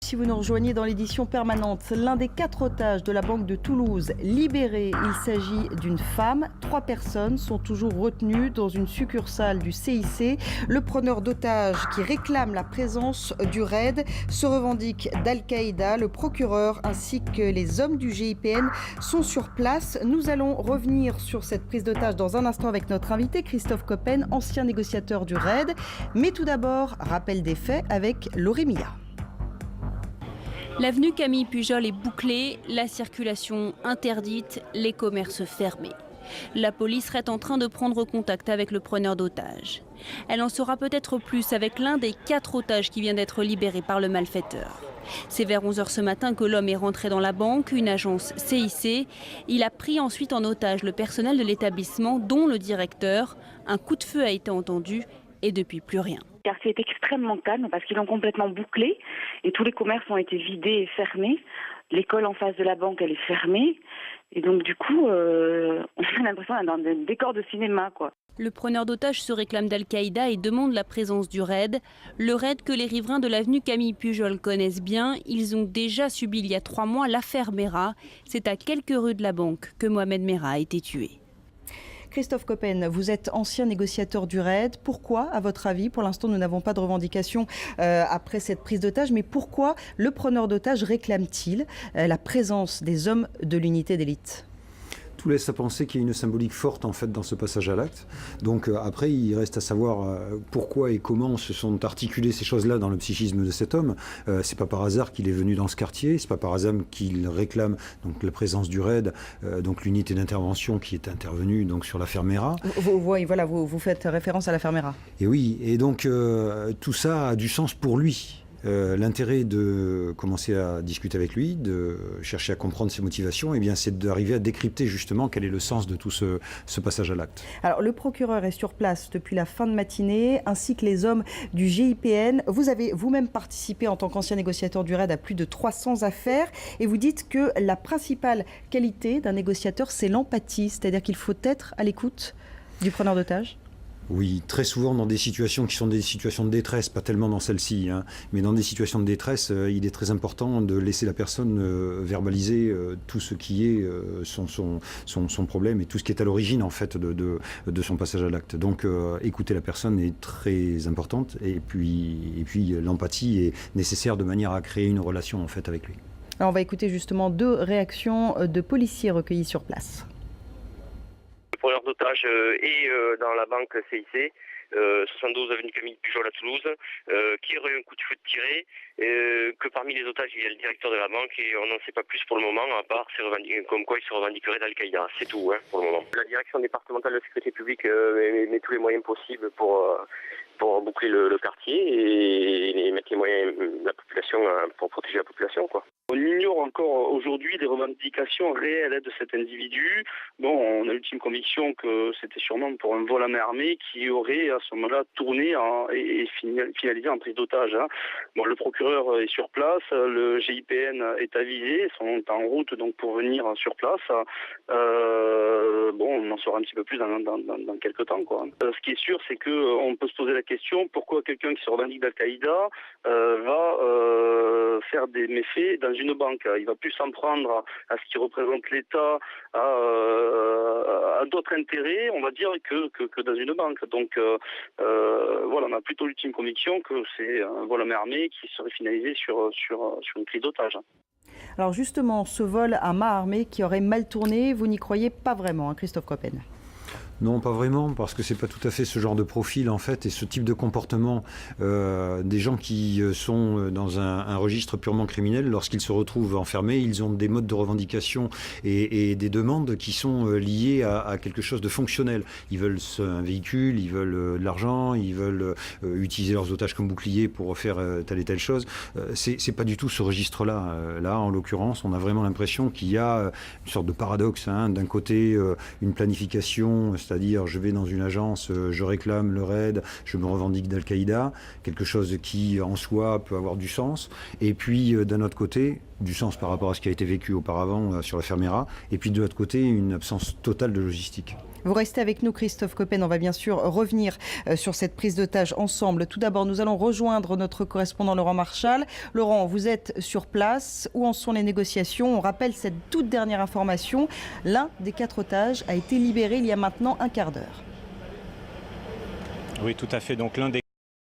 si vous nous rejoignez dans l'édition permanente. L'un des 4 otages de la banque de Toulouse libéré. Il s'agit d'une femme. 3 personnes sont toujours retenues dans une succursale du CIC. Le preneur d'otages qui réclame la présence du RAID se revendique d'Al-Qaïda. Le procureur ainsi que les hommes du GIPN sont sur place. Nous allons revenir sur cette prise d'otage dans un instant avec notre invité Christophe Coppen, ancien négociateur du RAID. Mais tout d'abord, rappel des faits avec Laurie Milla. L'avenue Camille Pujol est bouclée, la circulation interdite, les commerces fermés. La police serait en train de prendre contact avec le preneur d'otages. Elle en saura peut-être plus avec l'un des 4 otages qui vient d'être libéré par le malfaiteur. C'est vers 11h ce matin que l'homme est rentré dans la banque, une agence CIC. Il a pris ensuite en otage le personnel de l'établissement, dont le directeur. Un coup de feu a été entendu et depuis plus rien. Le quartier est extrêmement calme parce qu'ils l'ont complètement bouclé et tous les commerces ont été vidés et fermés. L'école en face de la banque, elle est fermée. Et donc du coup, on a l'impression d'être dans un décor de cinéma, quoi. Le preneur d'otages se réclame d'Al-Qaïda et demande la présence du RAID. Le RAID que les riverains de l'avenue Camille Pujol connaissent bien. Ils ont déjà subi il y a 3 mois l'affaire Mera. C'est à quelques rues de la banque que Mohamed Mera a été tué. Christophe Coppen, vous êtes ancien négociateur du RAID. Pourquoi, à votre avis, pour l'instant nous n'avons pas de revendication après cette prise d'otage, mais pourquoi le preneur d'otage réclame-t-il la présence des hommes de l'unité d'élite ? Tout laisse à penser qu'il y a une symbolique forte en fait dans ce passage à l'acte. Donc après, il reste à savoir pourquoi et comment se sont articulées ces choses-là dans le psychisme de cet homme. C'est pas par hasard qu'il est venu dans ce quartier, c'est pas par hasard qu'il réclame donc la présence du RAID, donc l'unité d'intervention qui est intervenue donc sur l'affaire Mera. Vous faites référence à l'affaire Mera. Et oui, et donc tout ça a du sens pour lui. L'intérêt de commencer à discuter avec lui, de chercher à comprendre ses motivations, eh bien, c'est d'arriver à décrypter justement quel est le sens de tout ce passage à l'acte. Alors, le procureur est sur place depuis la fin de matinée, ainsi que les hommes du GIPN. Vous avez vous-même participé en tant qu'ancien négociateur du RAID à plus de 300 affaires, et vous dites que la principale qualité d'un négociateur, c'est l'empathie, c'est-à-dire qu'il faut être à l'écoute du preneur d'otage. Oui, très souvent dans des situations qui sont des situations de détresse, pas tellement dans celle-ci, mais dans des situations de détresse, il est très important de laisser la personne verbaliser tout ce qui est son problème et tout ce qui est à l'origine en fait de son passage à l'acte. Donc écouter la personne est très importante et puis l'empathie est nécessaire de manière à créer une relation en fait avec lui. Alors on va écouter justement 2 réactions de policiers recueillis sur place. Le preneur d'otage est dans la banque CIC, 72 avenue Camille Pujol à Toulouse, qui aurait un coup de feu tiré, que parmi les otages il y a le directeur de la banque et on n'en sait pas plus pour le moment, à part comme quoi il se revendiquerait d'Al-Qaïda. C'est tout pour le moment. La direction départementale de sécurité publique met tous les moyens possibles pour boucler le quartier et mettre les moyens de la population pour protéger la population, quoi. On ignore encore aujourd'hui les revendications réelles de cet individu. Bon, on a l'ultime conviction que c'était sûrement pour un vol à main armée qui aurait à ce moment-là tourné et finalisé en prise d'otage. Bon, le procureur est sur place, le GIPN est avisé, sont en route donc pour venir sur place. Bon, on en saura un petit peu plus dans quelques temps, quoi. Ce qui est sûr, c'est qu'on peut se poser la question pourquoi quelqu'un qui se revendique d'Al-Qaïda va faire des méfaits dans une banque. Il va plus s'en prendre à ce qui représente l'État, à d'autres intérêts, on va dire, que dans une banque. Donc voilà, on a plutôt l'ultime conviction que c'est un vol à main armée qui serait finalisé sur une prise d'otage. Alors justement, ce vol à main armée qui aurait mal tourné, vous n'y croyez pas vraiment, Christophe Coppen ? Non, pas vraiment, parce que c'est pas tout à fait ce genre de profil en fait, et ce type de comportement des gens qui sont dans un registre purement criminel, lorsqu'ils se retrouvent enfermés, ils ont des modes de revendication et des demandes qui sont liées à quelque chose de fonctionnel. Ils veulent un véhicule, ils veulent de l'argent, ils veulent utiliser leurs otages comme bouclier pour faire telle et telle chose. C'est pas du tout ce registre-là. Là, en l'occurrence, on a vraiment l'impression qu'il y a une sorte de paradoxe. D'un côté, une planification, c'est-à-dire je vais dans une agence, je réclame le RAID, je me revendique d'Al-Qaïda, quelque chose qui en soi peut avoir du sens, et puis d'un autre côté, du sens par rapport à ce qui a été vécu auparavant sur l'affaire Mera, et puis de l'autre côté, une absence totale de logistique. Vous restez avec nous, Christophe Coppen. On va bien sûr revenir sur cette prise d'otage ensemble. Tout d'abord, nous allons rejoindre notre correspondant Laurent Marchal. Laurent, vous êtes sur place. Où en sont les négociations? On rappelle cette toute dernière information. L'un des 4 otages a été libéré il y a maintenant un quart d'heure. Oui, tout à fait. Donc l'un des